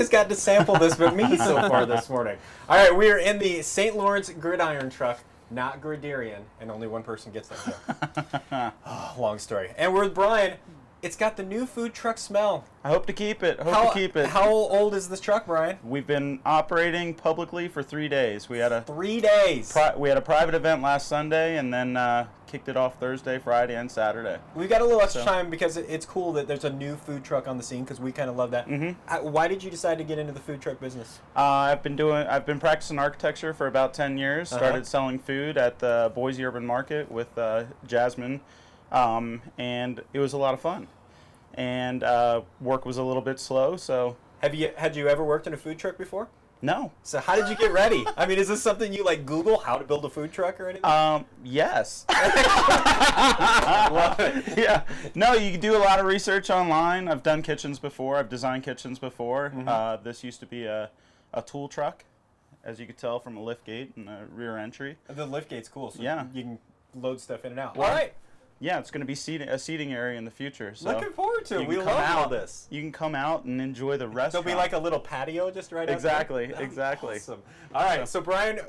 has got to sample this but me so far this morning. All right, we are in the St. Lawrence Gridiron truck, not Griderian, and only one person gets that joke. Oh, long story. And we're with Brian. It's got the new food truck smell. I hope to keep it. Hope to keep it. How old is this truck, Brian? We've been operating publicly for 3 days. We had a 3 days. We had a private event last Sunday, and then kicked it off Thursday, Friday, and Saturday. We've got a little extra time because it's cool that there's a new food truck on the scene because we kind of love that. Why did you decide to get into the food truck business? I've been practicing architecture for about 10 years. Started selling food at the Boise Urban Market with Jasmine, and it was a lot of fun. And work was a little bit slow, so. Had you ever worked in a food truck before? No. So how did you get ready? I mean, is this something you like Google how to build a food truck or anything? Yes. Love it. Yeah. No, you can do a lot of research online. I've done kitchens before. I've designed kitchens before. This used to be a tool truck, as you could tell from a lift gate and a rear entry. The lift gate's cool, so yeah, you can load stuff in and out. Well, all right. Yeah, it's going to be a seating area in the future. So looking forward to it. We love all this. You can come out and enjoy the restaurant. There'll be like a little patio just right exactly, outside. Exactly. Awesome. All right, so Brian,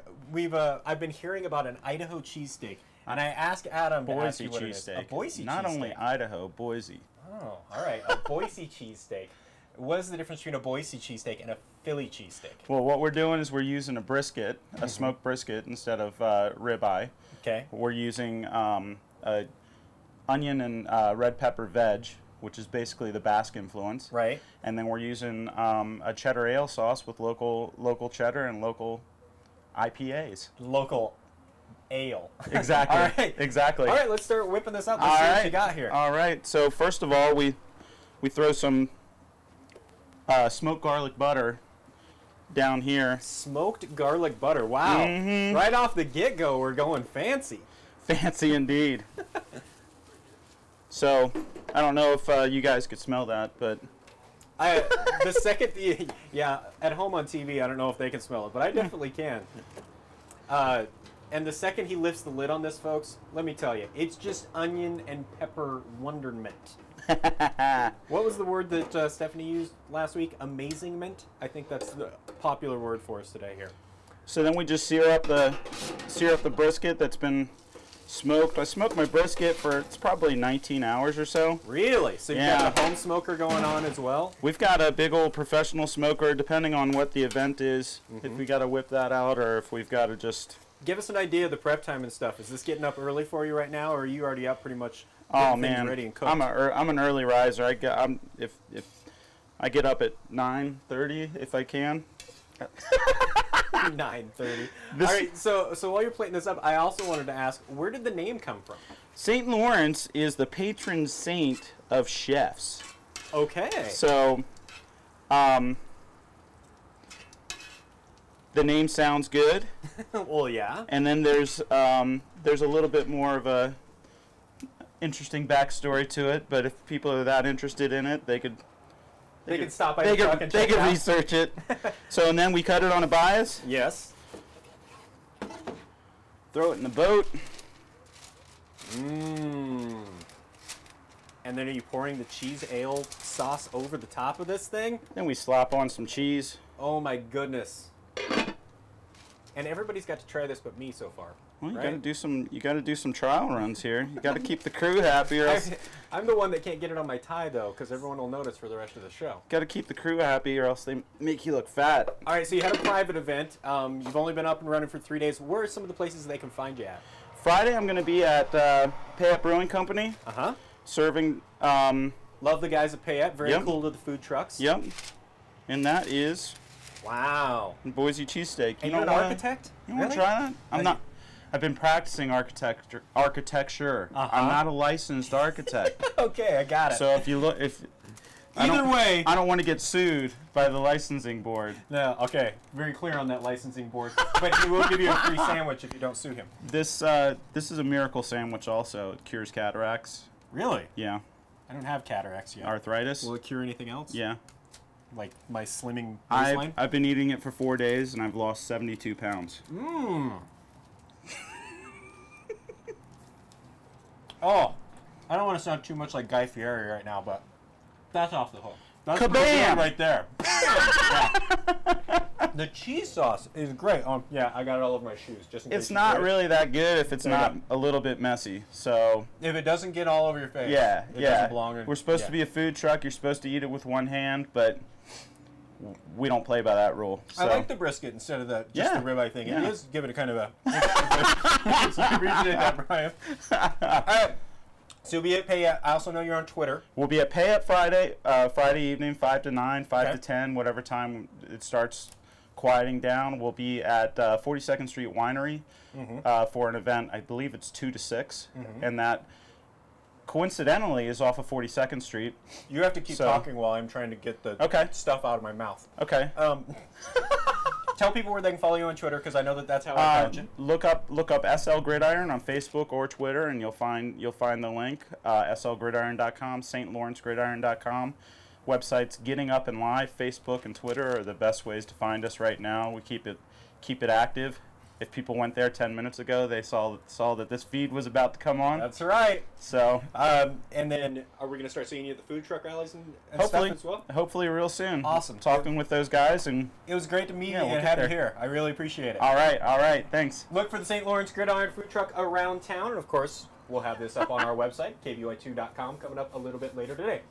I've been hearing about an Idaho cheesesteak, and I asked Adam to ask you what it is. A Boise cheesesteak. Not only Idaho, Boise. Oh, all right. A Boise cheesesteak. What is the difference between a Boise cheesesteak and a Philly cheesesteak? Well, what we're doing is we're using a brisket, a smoked brisket, instead of ribeye. Okay. We're using onion and red pepper veg, which is basically the Basque influence. Right. And then we're using a cheddar ale sauce with local cheddar and local IPAs. Local ale. Exactly. All right. Exactly. All right, let's start whipping this up. Let's see what you got here. All right. So first of all, we throw some smoked garlic butter down here. Smoked garlic butter. Wow. Right off the get-go, we're going fancy. Fancy indeed. So, I don't know if you guys could smell that, but the second, at home on TV, I don't know if they can smell it, but I definitely can. And the second he lifts the lid on this, folks, let me tell you, it's just onion and pepper wonderment. What was the word that Stephanie used last week? Amazingment? I think that's the popular word for us today here. So then we just sear up the brisket that's been smoked. I smoked my brisket for it's probably 19 hours or so. Really? So you've got a home smoker going on as well? We've got a big old professional smoker, depending on what the event is. If we got to whip that out, or if we've got to just give us an idea of the prep time and stuff. Is this getting up early for you right now, or are you already up pretty much? Oh man, ready and cooked? I'm an early riser. If I get up at 9:30 if I can. 9:30. All right, so while you're plating this up, I also wanted to ask, where did the name come from? St. Lawrence is the patron saint of chefs. Okay. So, the name sounds good. Well, yeah. And then there's a little bit more of a interesting backstory to it. But if people are that interested in it, they could stop by the truck and check it out. They could research it. So, and then we cut it on a bias. Yes. Throw it in the boat. Mmm. And then are you pouring the cheese ale sauce over the top of this thing? Then we slap on some cheese. Oh my goodness. And everybody's got to try this but me so far. Well, you gotta do some trial runs here. You gotta keep the crew happy, or else I'm the one that can't get it on my tie though, because everyone will notice for the rest of the show. Gotta keep the crew happy, or else they make you look fat. All right, so you had a private event. You've only been up and running for 3 days. Where are some of the places they can find you at? Friday, I'm gonna be at Payette Brewing Company. Serving. Love the guys at Payette. Very cool to the food trucks. Yep. And that is. Wow. Boise cheesesteak. And you're an architect? You want to try that? I'm not. I've been practicing architecture. I'm not a licensed architect. Okay, I got it. So if you look, either way, I don't want to get sued by the licensing board. No, okay, very clear on that licensing board. But he will give you a free sandwich if you don't sue him. This is a miracle sandwich. Also, it cures cataracts. Really? Yeah. I don't have cataracts yet. Arthritis. Will it cure anything else? Yeah. Like my slimming waistline? I've been eating it for 4 days and I've lost 72 pounds. Mmm. Oh, I don't want to sound too much like Guy Fieri right now, but that's off the hook. That's Kabam! right there. The cheese sauce is great. Yeah, I got it all over my shoes. Just in case It's you not care. really that good if it's There you not go. a little bit messy. So If it doesn't get all over your face, yeah, it yeah. doesn't belong in. We're supposed to yeah. be a food truck. You're supposed to eat it with one hand, but we don't play by that rule. So. I like the brisket instead of just Yeah. the ribeye thing. Yeah. It is giving it kind of a. So I appreciate that, Brian. All right. So you'll be at Payette. I also know you're on Twitter. We'll be at Payette Friday, Friday evening, 5 to 9, 5 Okay. to 10, whatever time it starts quieting down. We'll be at 42nd Street Winery for an event. I believe it's 2 to 6, and that coincidentally is off of 42nd Street. You have to keep So- talking while I'm trying to get the Okay. stuff out of my mouth. Okay. Tell people where they can follow you on Twitter because I know that's how I found you. Look up SL Gridiron on Facebook or Twitter, and you'll find the link. slgridiron.com, stlawrencegridiron.com. Websites Getting Up and Live, Facebook and Twitter are the best ways to find us right now. We keep it active. If people went there 10 minutes ago, they saw that this feed was about to come on. That's right. So And then are we going to start seeing you at the food truck rallies and hopefully, stuff as well? hopefully real soon. Awesome. Talking with those guys, and It was great to meet Yeah, you we'll and get have you there. here. I really appreciate it. all right, thanks. Look for the St. Lawrence Gridiron Food Truck around town. And, of course, we'll have this up on our website, kboi2.com, coming up a little bit later today.